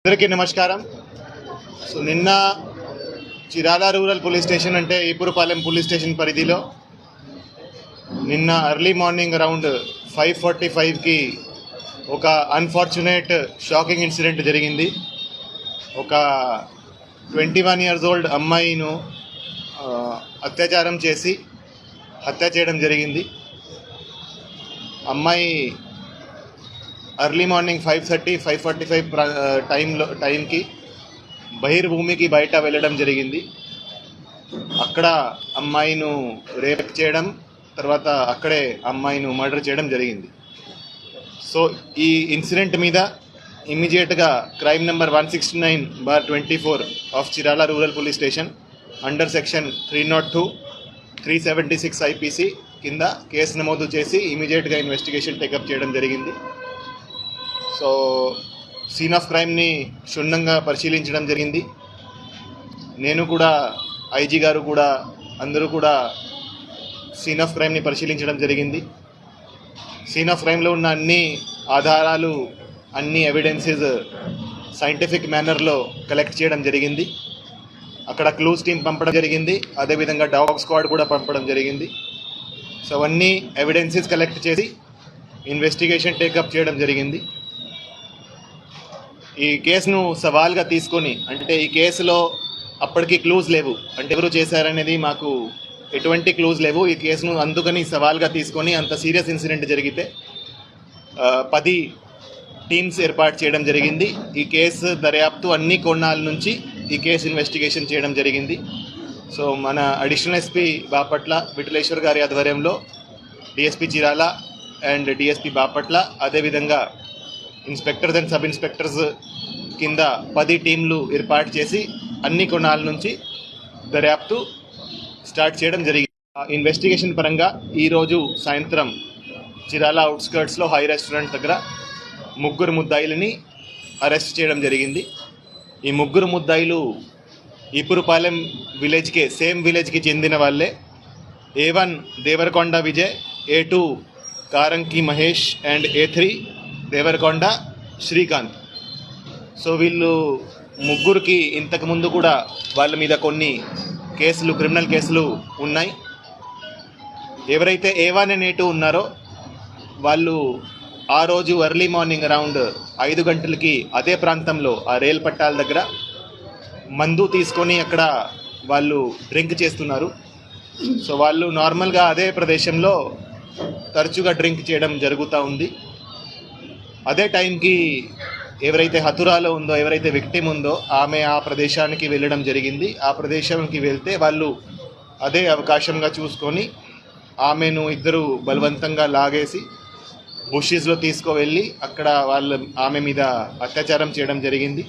అందరికీ నమస్కారం. సో నిన్న చిరాల రూరల్ పోలీస్ స్టేషన్ అంటే ఈపురపాలెం పోలీస్ స్టేషన్ పరిధిలో నిన్న ఎర్లీ మార్నింగ్ అరౌండ్ 5:45కి ఒక అన్ఫార్చునేట్ షాకింగ్ ఇన్సిడెంట్ జరిగింది. ఒక 21 years old అమ్మాయిను అత్యాచారం చేసి హత్య చేయడం జరిగింది. అమ్మాయి ఎర్లీ మార్నింగ్ 5:30-5:45 టైంకి బహిర్భూమికి బయట వెళ్ళడం జరిగింది. అక్కడ అమ్మాయిను రేప్ చేయడం, తర్వాత అక్కడే అమ్మాయిను మర్డర్ చేయడం జరిగింది. సో ఈ ఇన్సిడెంట్ మీద ఇమ్మీడియట్గా crime number 169/24 of Chirala rural police station under section 302, 376 IPC కింద కేసు నమోదు చేసి ఇమీడియట్గా ఇన్వెస్టిగేషన్ టేకప్ చేయడం జరిగింది. సో సీన్ ఆఫ్ క్రైమ్ని క్షుణ్ణంగా పరిశీలించడం జరిగింది. నేను కూడా, ఐజీ గారు కూడా, అందరూ కూడా సీన్ ఆఫ్ క్రైమ్ని పరిశీలించడం జరిగింది. సీన్ ఆఫ్ క్రైమ్లో ఉన్న అన్ని ఆధారాలు, అన్ని ఎవిడెన్సెస్ సైంటిఫిక్ మేనర్లో కలెక్ట్ చేయడం జరిగింది. అక్కడ క్లూస్ టీం పంపడం జరిగింది, అదేవిధంగా డాగ్ స్క్వాడ్ కూడా పంపడం జరిగింది. సో అవన్నీ ఎవిడెన్సెస్ కలెక్ట్ చేసి ఇన్వెస్టిగేషన్ టేకప్ చేయడం జరిగింది. ఈ కేసును సవాల్గా తీసుకొని, అంటే ఈ కేసులో అప్పటికి క్లూజ్ లేవు, అంటే ఎవరు చేశారనేది మాకు ఎటువంటి క్లూజ్ లేవు. ఈ కేసును అందుకని సవాల్గా తీసుకొని, అంత సీరియస్ ఇన్సిడెంట్ జరిగితే 10 టీమ్స్ ఏర్పాటు చేయడం జరిగింది. ఈ కేసు దర్యాప్తు అన్ని కోణాల నుంచి ఈ కేసు ఇన్వెస్టిగేషన్ చేయడం జరిగింది. సో మన అడిషనల్ ఎస్పీ బాపట్ల విఠలేశ్వర్ గారి ఆధ్వర్యంలో DSP Chirala and DSP Bapatla, అదేవిధంగా ఇన్స్పెక్టర్స్ అండ్ సబ్ ఇన్స్పెక్టర్స్ కింద 10 టీంలు ఏర్పాటు చేసి అన్ని కోణాల నుంచి దర్యాప్తు స్టార్ట్ చేయడం జరిగింది. ఇన్వెస్టిగేషన్ పరంగా ఈరోజు సాయంత్రం చిరాల అవుట్స్కర్ట్స్లో హై రెస్టారెంట్ దగ్గర 3 ముద్దాయిలని అరెస్ట్ చేయడం జరిగింది. ఈ 3 ముద్దాయిలు ఈపురపాలెం విలేజ్కే, సేమ్ విలేజ్కి చెందిన వాళ్ళే. A1 Devarakonda Vijay, A2 Karanki Mahesh and A3 Devarakonda Srikanth. So వీళ్ళు ముగ్గురికి ఇంతకుముందు కూడా వాళ్ళ మీద కొన్ని కేసులు, క్రిమినల్ కేసులు ఉన్నాయి. ఎవరైతే A1 and A2 ఉన్నారో వాళ్ళు ఆ రోజు ఎర్లీ మార్నింగ్ అరౌండ్ 5 గంటలకి అదే ప్రాంతంలో, ఆ రైలు పట్టాల దగ్గర మందు తీసుకొని అక్కడ వాళ్ళు డ్రింక్ చేస్తున్నారు. సో వాళ్ళు నార్మల్గా అదే ప్రదేశంలో తరచుగా డ్రింక్ చేయడం జరుగుతూ ఉంది. అదే టైంకి ఎవరైతే హతురాలో ఉందో, ఎవరైతే విక్టిమ్ ఉందో, ఆమె ఆ ప్రదేశానికి వెళ్ళడం జరిగింది. ఆ ప్రదేశానికి వెళ్తే వాళ్ళు అదే అవకాశంగా చూసుకొని ఆమెను ఇద్దరు బలవంతంగా లాగేసి బుషెస్లో తీసుకువెళ్ళి అక్కడ ఆమె మీద అత్యాచారం చేయడం జరిగింది.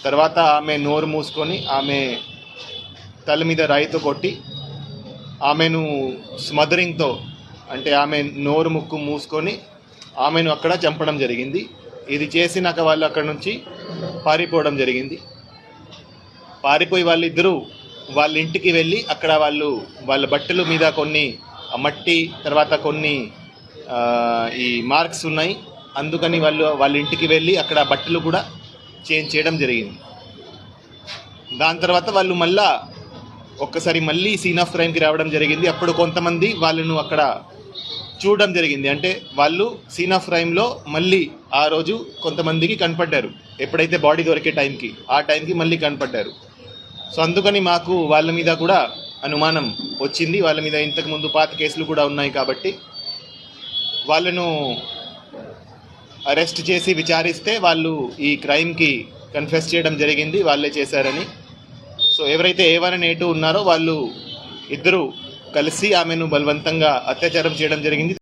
తర్వాత ఆమె నోరు మూసుకొని ఆమె తల మీద రాయితో కొట్టి ఆమెను స్మదరింగ్తో, అంటే ఆమె నోరు ముక్కు మూసుకొని ఆమెను అక్కడ చంపడం జరిగింది. ఇది చేసినాక వాళ్ళు అక్కడ నుంచి పారిపోవడం జరిగింది. పారిపోయి వాళ్ళిద్దరూ వాళ్ళ ఇంటికి వెళ్ళి అక్కడ వాళ్ళ బట్టల మీద కొన్ని మట్టి, తర్వాత కొన్ని ఈ మార్క్స్ ఉన్నాయి. అందుకని వాళ్ళ ఇంటికి వెళ్ళి అక్కడ బట్టలు కూడా చేంజ్ చేయడం జరిగింది. దాని తర్వాత వాళ్ళు ఒక్కసారి మళ్ళీ సీన్ ఆఫ్ క్రైమ్కి రావడం జరిగింది. అప్పుడు కొంతమంది వాళ్ళను అక్కడ చూడడం జరిగింది. అంటే వాళ్ళు సీన్ ఆఫ్ క్రైమ్లో మళ్ళీ ఆ రోజు కొంతమందికి కనపడ్డారు. ఎప్పుడైతే బాడీ దొరికే టైంకి, ఆ టైంకి మళ్ళీ కనపడ్డారు. సో అందుకని మాకు వాళ్ళ మీద కూడా అనుమానం వచ్చింది. వాళ్ళ మీద ఇంతకుముందు పాత కేసులు కూడా ఉన్నాయి కాబట్టి వాళ్ళను అరెస్ట్ చేసి విచారిస్తే వాళ్ళు ఈ క్రైమ్కి కన్ఫెస్ చేయడం జరిగింది, వాళ్ళే చేశారని. సో ఎవరైతే A1 and A2 ఉన్నారో వాళ్ళు ఇద్దరు కలిసి ఆమెను బలవంతంగా అత్యాచారం చేయడం జరిగింది.